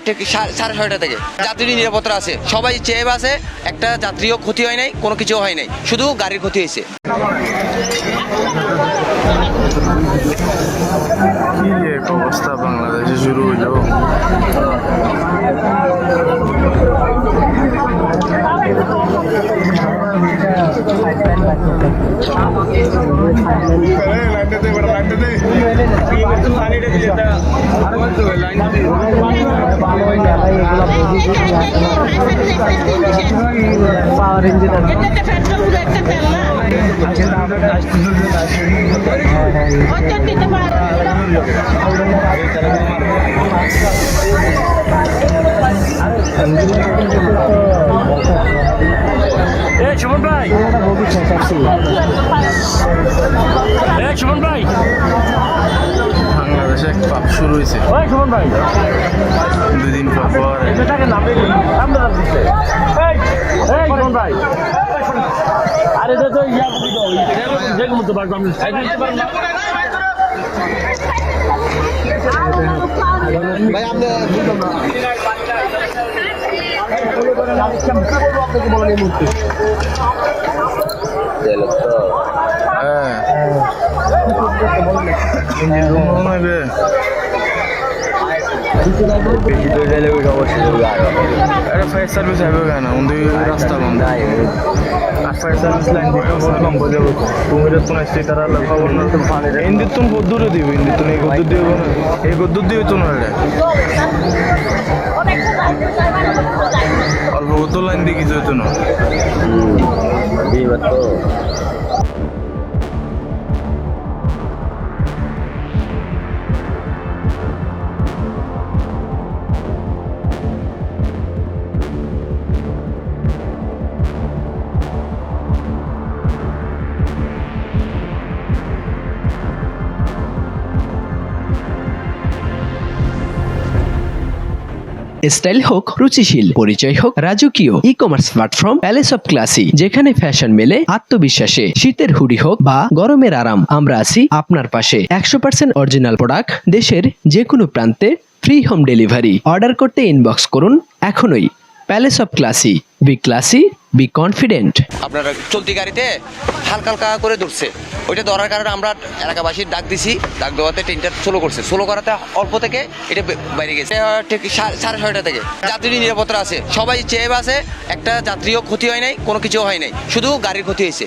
ঠিক 6:30 থেকে যাত্রী নিরাপত্তা আছে, সবাই চেয়ে আছে, একটা যাত্রীও ক্ষতি হয় নাই, কোনো কিছু হয় নাই, শুধু গাড়ির ক্ষতি হয়েছে। কি এক অবস্থা বাংলাদেশে শুরু হইল। পাওয়ার ইঞ্জিন সুমন ভাই, সুমন ভাই, বাংলাদেশে এক পাপ শুরু হয়েছে সুমন ভাই, 2 দিন পর পর। সুমন ভাই, আরে তো ইয়া যে মতো পারবো আমি ভাই আপনি ফায়ার সার্ভিস আইব কেন রাস্তা বন্ধ আর ফায়ার সার্ভিস লাইন দিতে বহুত লম্বা যাবো। তুমি তো আসছি তারা খবর না তো পানি ইন্দির তুমি কদ্দূরে দিবে, ইন্দির তুমি এই কদ্দূর দিবে না, এই কদ্দূর দিবে তো না অল্প কত লাইন দিয়ে কিছু হইতো না। স্টাইল হোক রুচিশীল, পরিচয় হোক রাজকীয়, e commerce platform palace of classy, যেখানে ফ্যাশন মেলে আত্মবিশ্বাসে। শীতের হুডি হোক বা গরমের আরাম, আমরা আছি আপনার পাশে। 100% অরিজিনাল প্রোডাক্ট, দেশের যে কোনো প্রান্তে, ফ্রি হোম ডেলিভারি। অর্ডার করতে ইনবক্স করুন এখনই। Palace of classy, B classy, be confident. আপনার চলতি গাড়িতে হালকা হালকা করে ধরছে, ওইটা ধরার কারণে আমরা এলাকাবাসীর ডাক দিছি, ডাক দেওয়াতে ট্রেনটা স্লো করছে, স্লো করাতে অল্প থেকে এটা বাইরে গেছে। ঠিক 6:30 থেকে যাত্রী নিরাপত্তা আছে, সবাই চেয়ে আছে, একটা যাত্রীও ক্ষতি হয় নাই, কোনো কিছু হয় নাই, শুধু গাড়ির ক্ষতি হয়েছে।